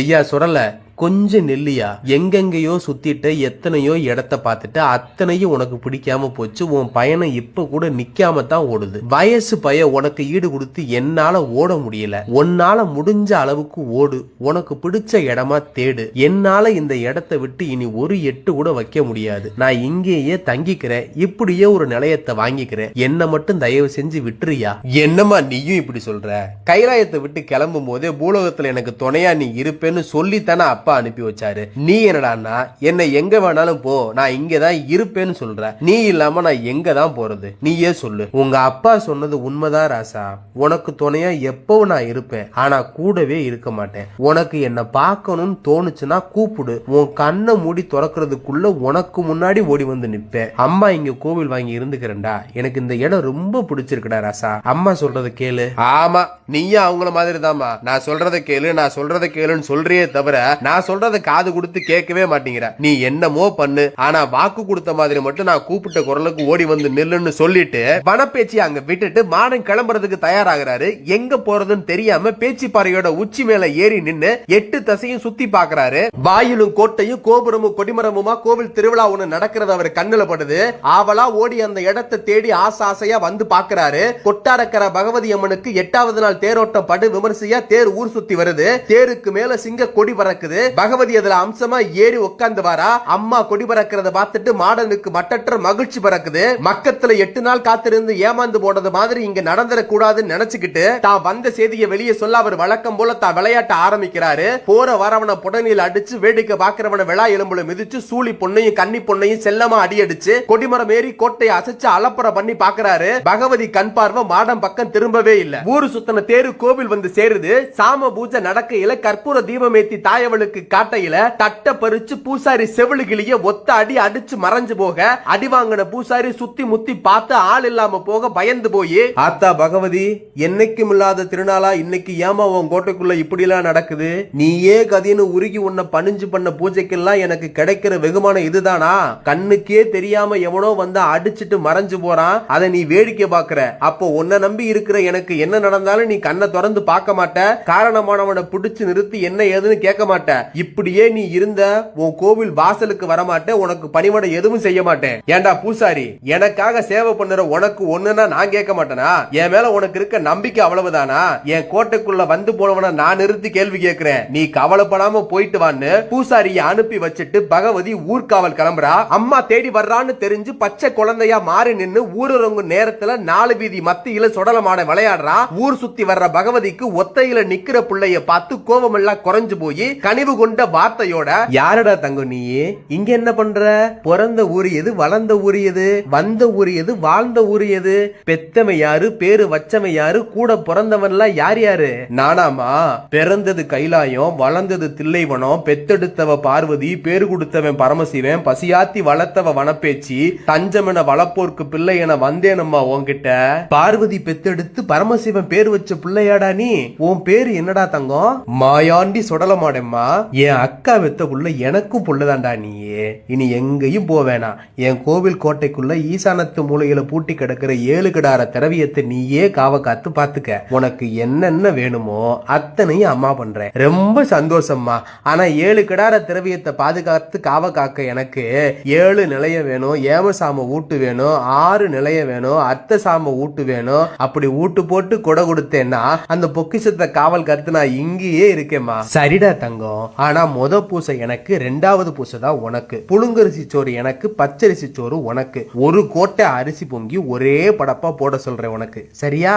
ஐயா சுரல கொஞ்சம் நெல்லியா, எங்கெங்கயோ சுத்திட்டு எத்தனையோ இடத்த பார்த்துட்டு அத்தனையும் உனக்கு பிடிக்காம போச்சு. உன் பயணம் இப்ப கூட நிக்காம தான் ஓடுது. வயசு பைய உனக்கு ஈடு கொடுத்து என்னால ஓட முடியல. உன்னால முடிஞ்ச அளவுக்கு ஓடு, உனக்கு பிடிச்ச இடமா தேடு. என்னால இந்த இடத்தை விட்டு இனி ஒரு எட்டு கூட வைக்க முடியாது. நான் இங்கேயே தங்கிக்கிறேன், இப்படியே ஒரு நிலையத்தை வாங்கிக்கிறேன். என்ன மட்டும் தயவு செஞ்சு விட்டுறியா? என்னமா நீயும் இப்படி சொல்ற? கைலாயத்தை விட்டு கிளம்பும் போதே பூலோகத்துல எனக்கு துணையா நீ இருப்பேன்னு சொல்லித்தானே அப்பா அனுப்பி வச்சாரு. நீ என்னடான்னா என்ன எங்க வேணாலும் போ, நான் இங்கதான் இருப்பேன்னு சொல்ற. நீ இல்லாம நான் எங்க தான் போறது? நீயே சொல்லு. உங்க அப்பா சொன்னது உண்மைதான் ராசா. உனக்கு துணையா எப்பவும் நான் இருப்பேன், ஆனா கூடவே இருக்க மாட்டேன். உனக்கு என்ன பார்க்கணும்னு தோணுச்சுன்னா கூப்பிடு. உன் கண்ணை மூடி திறக்கிறதுக்குள்ள உனக்கு முன்னாடி ஓடி வந்து நிப்பேன். அம்மா இங்க கோவில் வாங்கி இருந்துக்கிறேன்டா, எனக்கு இந்த இடம் ரொம்ப பிடிச்சிருக்குடா ராசா. அம்மா சொல்றத கேளு. ஆமா, நீயும் அவங்கள மாதிரி தாமா. நான் சொல்றத கேளு, நான் சொல்றத கேளுன்னு சொல்றியே தவிர நான் சொல்றத காது கொடுத்து கேட்கவே மாட்டேங்கிற. நீ என்னமோ பண்ணு, ஆனா வாக்கு கொடுத்த மாதிரி மட்டும் நான் கூப்பிட்ட குரலுக்கு ஓடி வந்து நில்லுன்னு சொல்லிட்டு வனப்பேச்சி அங்க விட்டுட்டு மாடன் கிளம்புறதுக்கு தயாராகிறாரு. எங்க போறதுன்னு தெரியாம பேச்சு பாறையோட உச்சி மேல ஏறி நின்னு 8 திசையும் சுத்தி பாக்குறாரு. வாயிலும் கோட்டையும் கோபுரமும் கொடிமரமுமா கோவில் திருவிழா ஒண்ணு நடக்கிறது அவர் கண்ணுல படுது. ஆவலா ஓடி அந்த இடத்தை தேடி ஆசையா வந்து பாக்குறாரு. கொட்டாரக்கர பகவதி அம்மனுக்கு 8வது நாள் தேரோட்டம் படு விமர்சையா தேர் ஊர் சுத்தி வருது. தேருக்கு மேல சிங்க கொடி பறக்குது. பகவதி அதுல அம்சமா ஏறி உட்கார்ந்து வாரா. அம்மா கொடி பறக்கிறத பார்த்துட்டு மாடனுக்கு மட்டற்ற மகிழ்ச்சி பறக்குது. மக்கத்துல 8 நாள் காத்திருந்து ஏமாந்து போனது மாதிரி இங்க நடந்துடக்கூடாதுன்னு நினைச்சுக்கிட்டு தான் வந்த செய்தியை வெளியே சொல்ல அவர் வழக்கம் போல தான் விளையாட்ட ஆரம்பிக்கிறாரு. போற வரவனை புடனில் அடிச்சு வேடிக்கை பாக்குறவனை விழா எலும்புல மிதிச்சு சூழி பொண்ணையும் கன்னி பொண்ணையும் செல்லமா அடி அடிச்சு கொடிமரம் ஏறி கோட்டையை அசைச்சு அலப்பற பண்ணி பாக்குறாரு. பகவதி கண் பார்வை மாடம் பக்கம் திரும்பவே இல்ல. ஊரு சுத்தன தேரு கோவில் வந்து சேருது. சாம பூஜை நடக்கையில கற்பூர தீபமேத்தி தாயவளுக்கு காட்டையில தட்ட பறிச்சு பூசாரி செவிலுகிளிய ஒத்த அடி அடிச்சு மறைஞ்சு போக அடி வாங்கின பூசாரி சுத்தி முத்தி பார்த்து ஆள் இல்லாம போக பயந்து போய், ஆத்தா பகவதி, என்னைக்கும் இல்லாத திருநாளா இன்னைக்கு ஏமா உன் கோட்டைக்குள்ள இப்படி எல்லாம் நடக்குது? நீயே கதின்னு உருகி உன்னை பணிஞ்சு பண்ண பூஜைக்கெல்லாம் எனக்கு கிடைக்கிற வெகுமானம் இதுதானா? கண்ணுக்கே தெரியாம எவனோ வந்து அடிச்சுட்டு மறைஞ்சு போறான், அதை நீ வேடிக்கை பாக்குற. அப்போ உன்னை நம்பி இருக்கிற எனக்கு என்ன நடந்தாலும் நீ கண்ணை திறந்து பார்க்க மாட்ட, காரணமானவனை பிடிச்சு நிறுத்தி என்ன ஏதுன்னு கேட்க மாட்ட. இப்படியே நீ இருந்த உன் கோவில் வாசலுக்கு வரமாட்டேன், உனக்கு பணிவிடை எதுவும் செய்ய மாட்டேன். ஏண்டா பூசாரி, எனக்காக சேவை பண்ணுற உனக்கு ஒண்ணுன்னா நான் கேட்க மாட்டேனா? என் மேல உனக்கு இருக்க நம்பிக்கை அவ்வளவுதானா? என் கோட்டைக்குள்ள வந்து போனவன நான் நிறுத்தி கேள்வி கேட்கிறேன். நீ கவலைப்படாம போயிட்டு வான்னு பூசாரியை அனுப்பி வச்சுட்டு பகவதி ஊர்காவல் கிளம்புறா. அம்மா தேடி வர்றான்னு தெரிஞ்சு பச்சை குழந்தையா மாறி நின்னு ஊரடங்கு நேரத்துல 4 வீதி மத்தியில சுடலமாட விளையாடுறா. ஊர் சுத்தி வர்ற பகவதிக்கு ஒத்தையில நிக்கிற பிள்ளைய பார்த்து கோபம் எல்லாம் குறைஞ்சு போய் கனிவு கொண்ட வார்த்தையோட, யாரடா தங்கம் நீ இங்க என்ன பண்ற? பிறந்த ஊர் எது, வளர்ந்த ஊர் எது, வந்த ஊர் எது, வாழ்ந்த ஊர் எது, பெத்தவன் யாரு, பேரு வச்சவன் யாரு, கூட பிறந்தவன்லாம் யார் யாரு? நானாமா? பிறந்தது கைலாயம், வளர்ந்தது தில்லைவனம், பெத்தெடுத்தவ பார்வதி, பேரு கொடுத்தவன் பரமசிவன், பசியாத்தி வளர்த்தவ வனப்பேச்சி, தஞ்சமென வளப்போர்க்கு பிள்ளை என வந்தேனம்மா உன்கிட்ட. பார்வதி பெத்தெடுத்து பரமசிவன் பேரு வச்ச பிள்ளையாடா நீ? உன் பேரு என்னடா தங்கம்? மாயாண்டி சுடலமாடம்மா. என் அக்கா வெத்த புள்ள எனக்கும் புள்ளதாண்டா நீயே. இனி எங்கேயும் போவேனா. என் கோவில் கோட்டைக்குள்ள ஈசானத்து மூலையில பூட்டி கிடக்கிற 7 கிடார திரவியத்தை நீயே காவ காத்து பாத்துக்க. உனக்கு என்னென்ன வேணுமோ அத்தனையும் அம்மா பண்றேன். ரொம்ப சந்தோஷம்மா. ஆனா 7 கிடார திரவியத்தை பாதுகாத்து காவ காக்க எனக்கு 7 நிலையம் வேணும், ஏமசாம ஊட்டு வேணும், 6 நிலையம் வேணும், அத்தை சாம ஊட்டு வேணும். அப்படி ஊட்டு போட்டு கொடை கொடுத்தேன்னா அந்த பொக்கிஷத்தை காவல் காத்து நான் இங்கேயே இருக்கேம்மா. சரிடா தங்கம், ஆனா முத பூசை எனக்கு, 2வது பூசை தான் உனக்கு. புழுங்கரிசி சோறு எனக்கு, பச்சரிசி சோறு உனக்கு. ஒரு கோட்டை அரிசி பொங்கி ஒரே படப்பா போட சொல்றேன் உனக்கு. சரியா?